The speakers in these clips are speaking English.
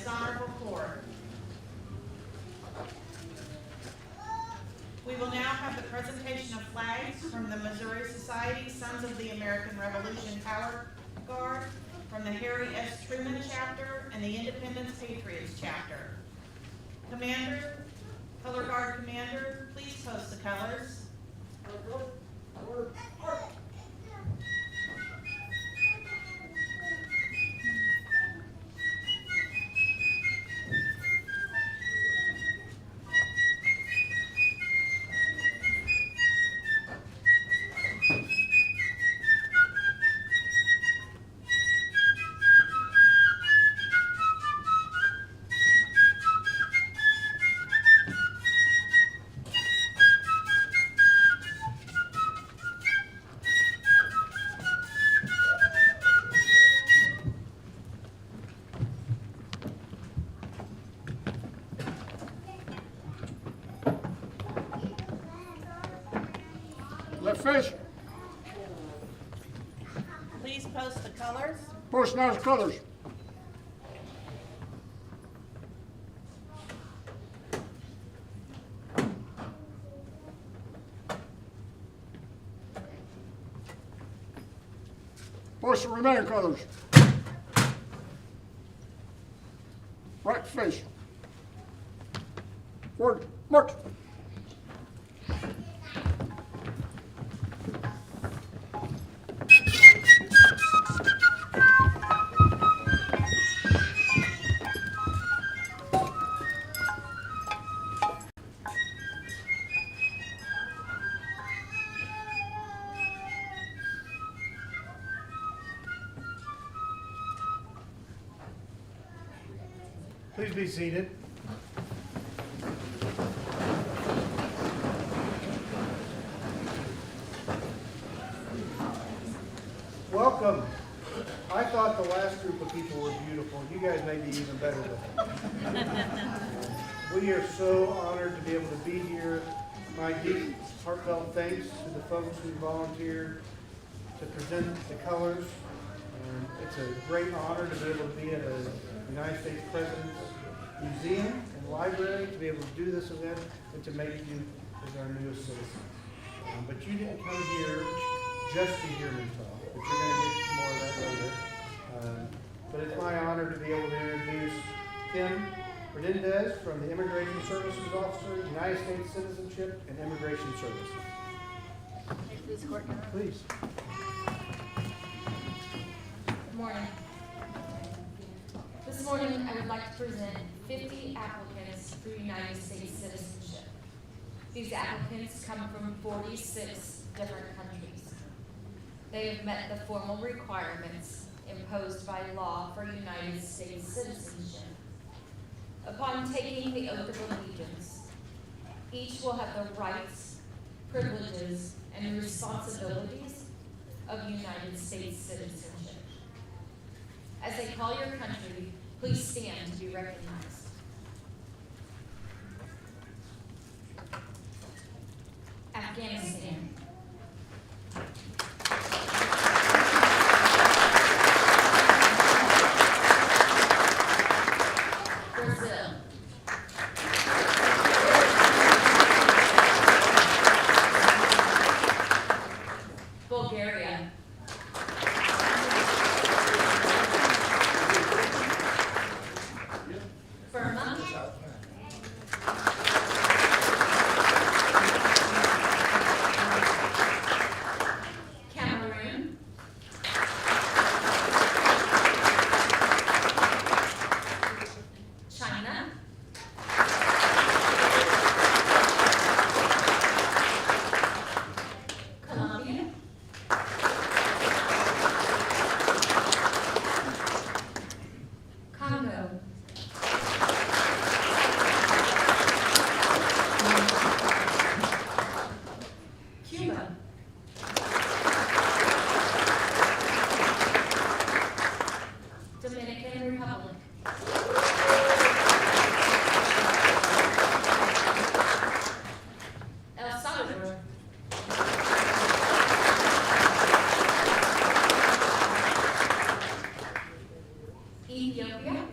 honorable court. We will now have the presentation of flags from the Missouri Society Sons of the American Revolution Power Guard, from the Harry S. Truman chapter and the Independence Patriots chapter. Commander, Color Guard Commander, please post the colors. Left face. Please post the colors. Post now colors. Post the remaining colors. Right face. Forward. March. Please be seated. Welcome. I thought the last group of people were beautiful. You guys may be even better than them. We are so honored to be able to be here. My deep, heartfelt thanks to the folks who volunteered to present the colors. And it's a great honor to be able to be at a United States President's Museum and Library, to be able to do this event and to make you as our newest citizen. But you didn't come here just to hear me talk, but you're going to get more of that later. But it's my honor to be able to introduce Kim Verdindez from the Immigration Services Officer, United States Citizenship and Immigration Services. Please. Good morning. This morning, I would like to present 50 applicants for United States citizenship. These applicants come from 46 different countries. They have met the formal requirements imposed by law for United States citizenship. Upon taking the oath of allegiance, each will have the rights, privileges, and responsibilities of United States citizenship. As I call your country, please stand to be recognized. Afghanistan. Brazil. Bulgaria. Burma. Cameroon. China. Colombia. Congo. Cuba. Dominican Republic. El Salvador. Ethiopia.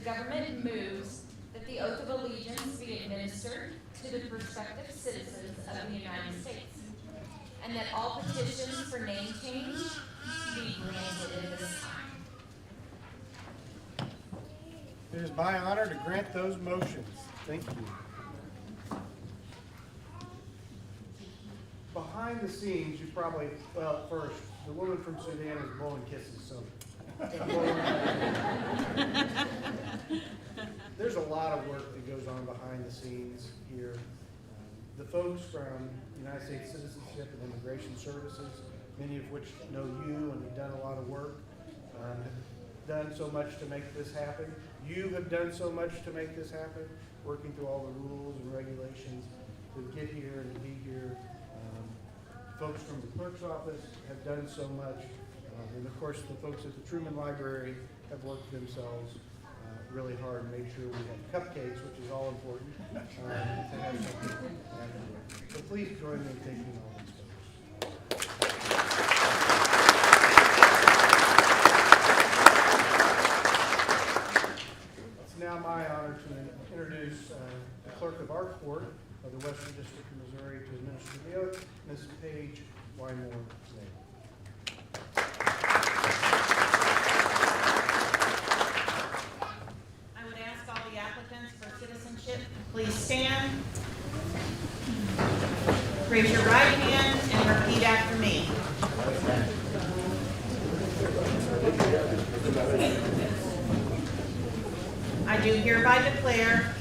government moves that the oath of allegiance be administered to the prospective citizens of the United States, and that all petitions for name change be granted at this time. It is my honor to grant those motions. Thank you. Behind the scenes, you probably, well, first, the woman from Sudan is blowing kisses, so. There's a lot of work that goes on behind the scenes here. The folks from United States Citizenship and Immigration Services, many of which know you and have done a lot of work, have done so much to make this happen. You have done so much to make this happen, working through all the rules and regulations to get here and to be here. Folks from the clerk's office have done so much. And of course, the folks at the Truman Library have worked themselves really hard to make sure we have cupcakes, which is all important, to have something afterward. So please join me in thanking all these folks. It's now my honor to introduce the clerk of our court of the Western District of Missouri to administer the oath, Ms. Paige Wymore. I would ask all the applicants for citizenship, please stand. Raise your right hand and repeat after me. I do hereby declare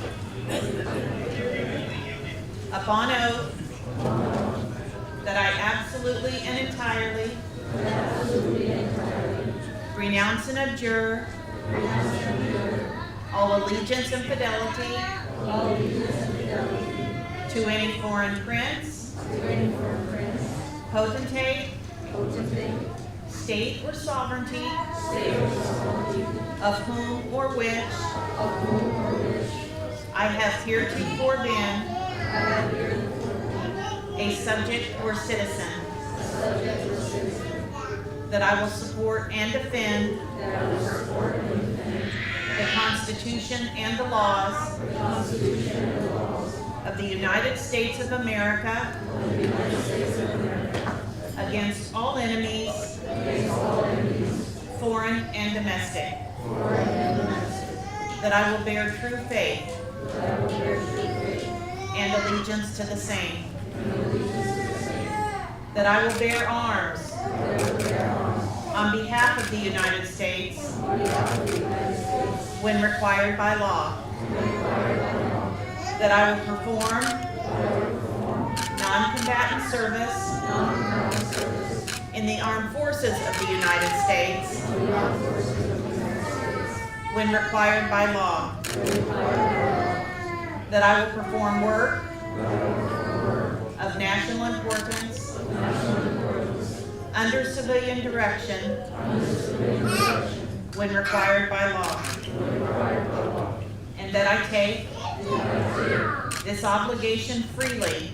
upon oath that I absolutely and entirely renounce and abjure all allegiance and fidelity to any foreign prince, potentate, state or sovereignty, of whom or which I have heretofore been a subject or citizen, that I will support and defend the Constitution and the laws of the United States of America against all enemies, foreign and domestic, that I will bear true faith and allegiance to the same, that I will bear arms on behalf of the United States when required by law, that I will perform non-combatant service in the armed forces of the United States when required by law, that I will perform work of national importance under civilian direction when required by law, and that I take this obligation freely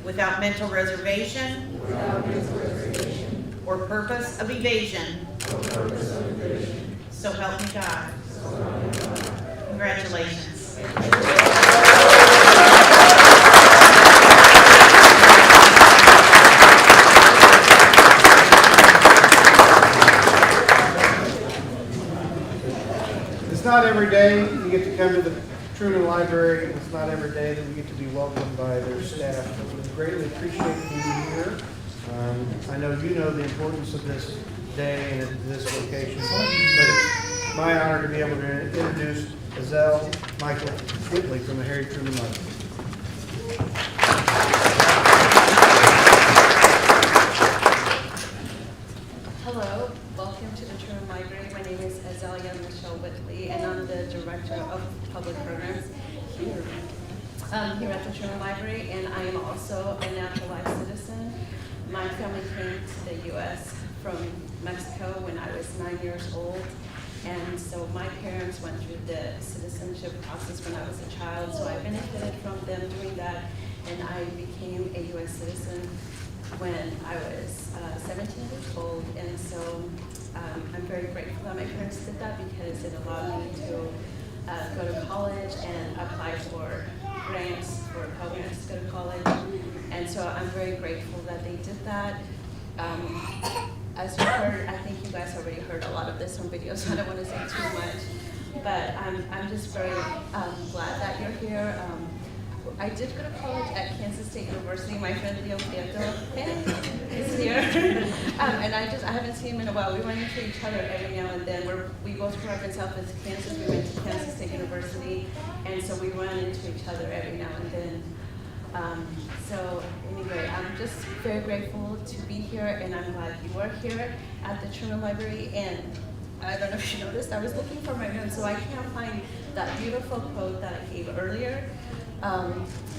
without mental reservation or purpose of evasion. So help me God. Congratulations. It's not every day you get to come to the Truman Library. It's not every day that we get to be welcomed by their staff. We greatly appreciate being here. I know you know the importance of this day and this location, but it's my honor to be able to introduce Azelle Michael Whitley from the Harry Truman Library. Hello, welcome to the Truman Library. My name is Azalea Michelle Whitley, and I'm the Director of Public Programs here at the Truman Library, and I am also a naturalized citizen. My family came to the U.S. from Mexico when I was 9 years old, and so my parents went through the citizenship process when I was a child, so I benefited from them doing that, and I became a U.S. citizen when I was 17 years old, and so I'm very grateful that my parents did that because it allowed me to go to college and apply for grants, for Pell Grants to go to college. And so I'm very grateful that they did that. As you heard, I think you guys already heard a lot of this on video, so I don't want to say too much. But I'm just very glad that you're here. I did go to college at Kansas State University. My friend Leo Prieto is here. And I haven't seen him in a while. We run into each other every now and then. We both grew up in Southwest Kansas. We went to Kansas State University. And so we run into each other every now and then. So anyway, I'm just very grateful to be here, and I'm glad you are here at the Truman Library. And I don't know if you noticed, I was looking for my notes, so I can't find that beautiful quote that I gave earlier.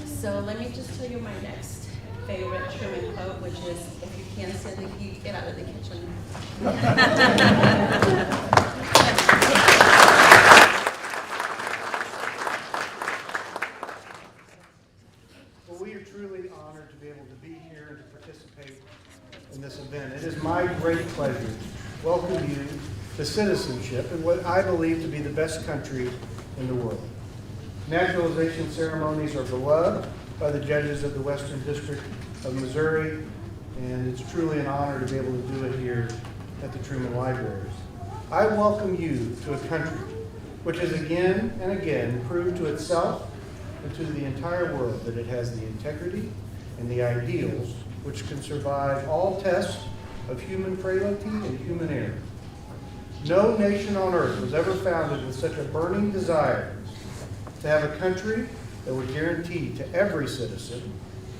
So let me just tell you my next favorite Truman quote, which is, if you can't stand the heat, get out of the kitchen. Well, we are truly honored to be able to be here and to participate in this event. It is my great pleasure to welcome you to citizenship in what I believe to be the best country in the world. Naturalization ceremonies are beloved by the judges of the Western District of Missouri, and it's truly an honor to be able to do it here at the Truman Libraries. I welcome you to a country which has again and again proved to itself and to the entire world that it has the integrity and the ideals which can survive all tests of human frailty and human error. No nation on earth was ever founded with such a burning desire to have a country that would guarantee to every citizen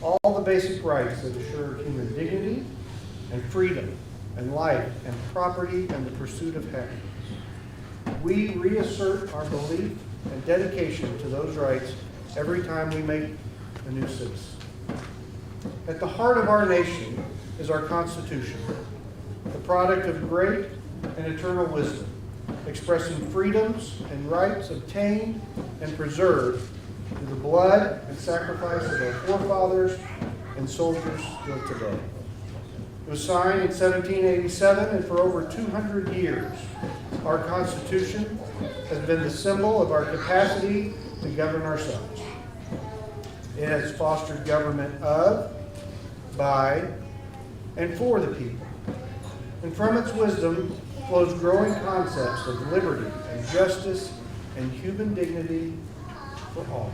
all the basic rights that assure human dignity and freedom and life and property and the pursuit of happiness. We reassert our belief and dedication to those rights every time we make a new citizen. At the heart of our nation is our Constitution, the product of great and eternal wisdom, expressing freedoms and rights obtained and preserved through the blood and sacrifice of our forefathers and soldiers still today. It was signed in 1787, and for over 200 years, our Constitution has been the symbol of our capacity to govern ourselves. It has fostered government of, by, and for the people. And from its wisdom flows growing concepts of liberty and justice and human dignity for all.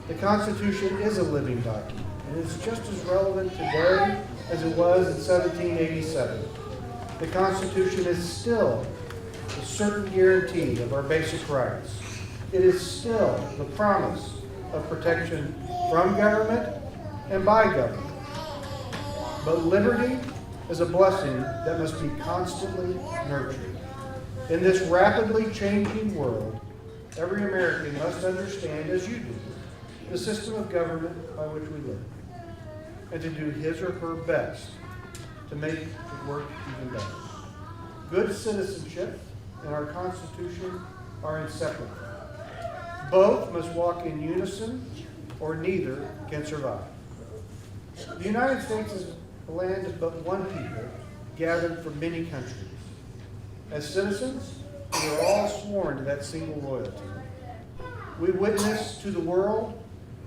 The Constitution is a living document, and it's just as relevant today as it was in 1787. The Constitution is still a certain guarantee of our basic rights. It is still the promise of protection from government and by government. But liberty is a blessing that must be constantly nurtured. In this rapidly changing world, every American must understand, as you do, the system of government by which we live, and to do his or her best to make it work even better. Good citizenship and our Constitution are inseparable. Both must walk in unison, or neither can survive. The United States is a land of but one people, gathered from many countries. As citizens, we are all sworn to that single loyalty. We witness to the world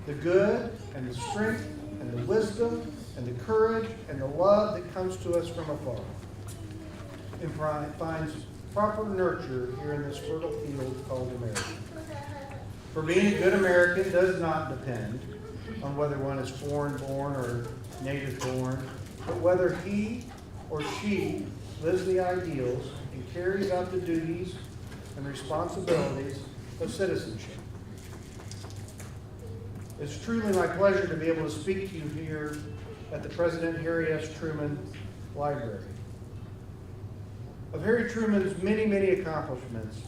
the good and the strength and the wisdom and the courage and the love that comes to us from afar, and finds proper nurture here in this fertile field called America. For being a good American does not depend on whether one is foreign-born or native-born, but whether he or she lives the ideals and carries out the duties and responsibilities of citizenship. It's truly my pleasure to be able to speak to you here at the President Harry S. Truman Library. Of Harry Truman's many, many accomplishments,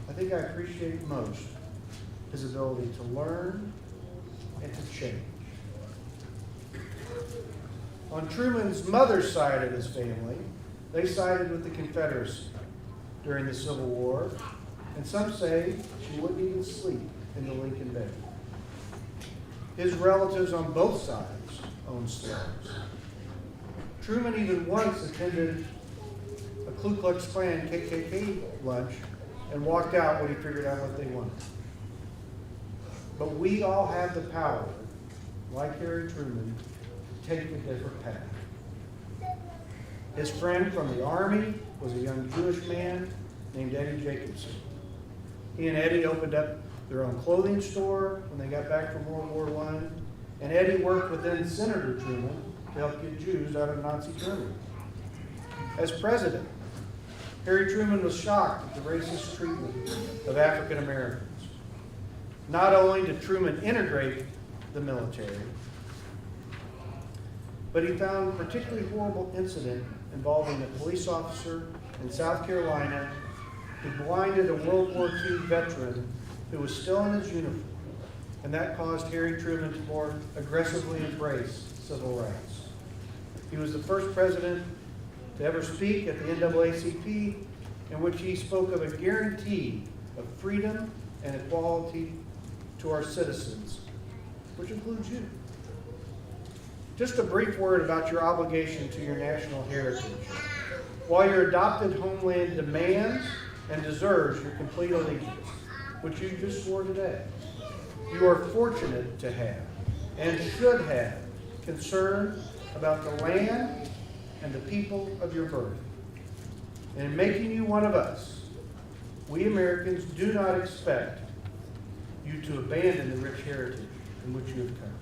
I think I appreciate most his ability to learn and to change. On Truman's mother's side of his family, they sided with the Confederacy during the Civil War, and some say she wouldn't even sleep in the Lincoln bed. His relatives on both sides owned slaves. Truman even once attended a Ku Klux Klan KKK lunch and walked out when he figured out what they wanted. But we all have the power, like Harry Truman, to take a different path. His friend from the Army was a young Jewish man named Eddie Jacobson. He and Eddie opened up their own clothing store when they got back from World War I, and Eddie worked with then Senator Truman to help get Jews out of Nazi Germany. As president, Harry Truman was shocked at the racist treatment of African Americans. Not only did Truman integrate the military, but he found a particularly horrible incident involving a police officer in South Carolina who blinded a World War II veteran who was still in his uniform, and that caused Harry Truman to more aggressively embrace civil rights. He was the first president to ever speak at the NAACP, in which he spoke of a guarantee of freedom and equality to our citizens, which includes you. Just a brief word about your obligation to your national heritage. While your adopted homeland demands and deserves your complete allegiance, which you just swore today, you are fortunate to have and should have concern about the land and the people of your birth. And in making you one of us, we Americans do not expect you to abandon the rich heritage in which you have come.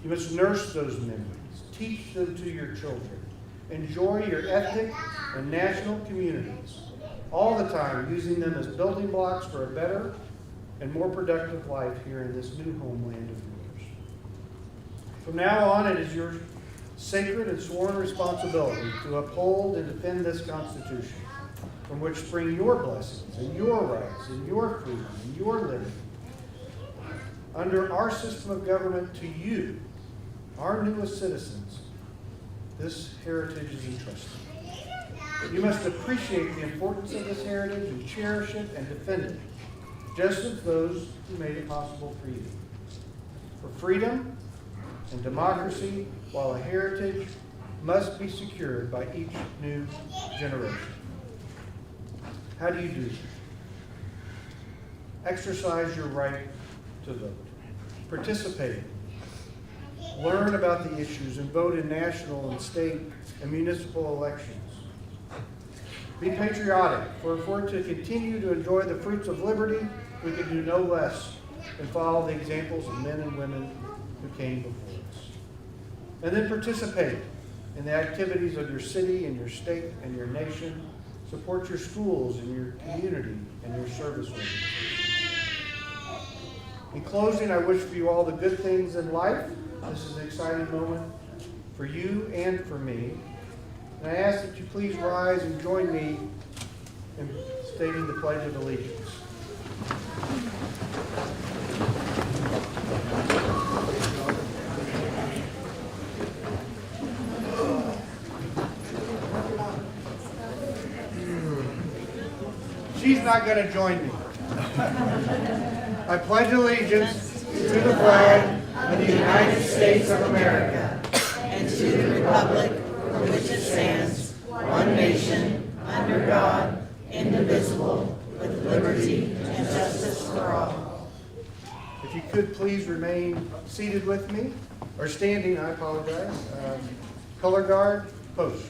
You must nurse those memories, teach them to your children, enjoy your ethnic and national communities, all the time using them as building blocks for a better and more productive life here in this new homeland of yours. From now on, it is your sacred and sworn responsibility to uphold and defend this Constitution, from which spring your blessings and your rights and your freedom and your liberty. Under our system of government, to you, our newest citizens, this heritage is entrusted. You must appreciate the importance of this heritage and cherish it and defend it, just as those who made it possible for you. For freedom and democracy, while a heritage must be secured by each new generation. How do you do this? Exercise your right to vote. Participate. Learn about the issues and vote in national and state and municipal elections. Be patriotic, for if we're to continue to enjoy the fruits of liberty, we can do no less than follow the examples of men and women who came before us. And then participate in the activities of your city and your state and your nation. Support your schools and your community and your service organizations. In closing, I wish for you all the good things in life. This is an exciting moment for you and for me. And I ask that you please rise and join me in stating the Pledge of Allegiance. She's not going to join me. I pledge allegiance to the flag of the United States of America and to the republic for which it stands, one nation, under God, indivisible, with liberty and justice for all. If you could please remain seated with me, or standing, I apologize. Color guard, post.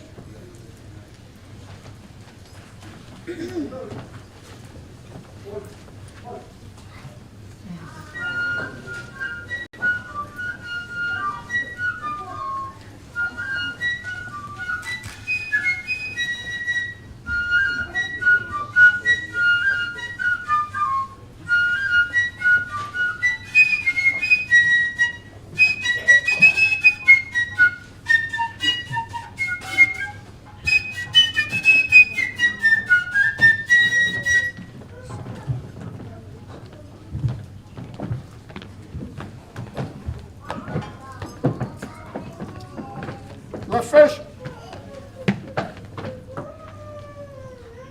Left face.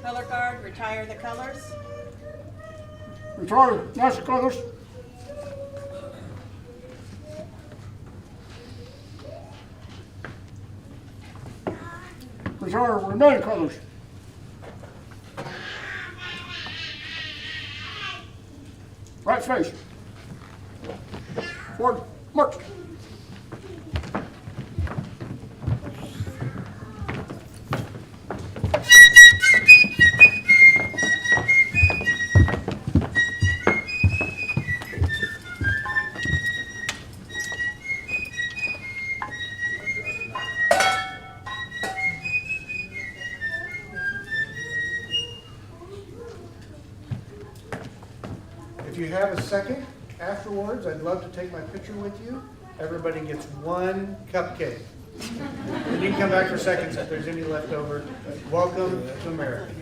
Color guard, retire the colors. Retire national colors. Retire remaining colors. Right face. Forward, march. If you have a second afterwards, I'd love to take my picture with you. Everybody gets one cupcake. And you can come back for seconds if there's any left over. Welcome to America.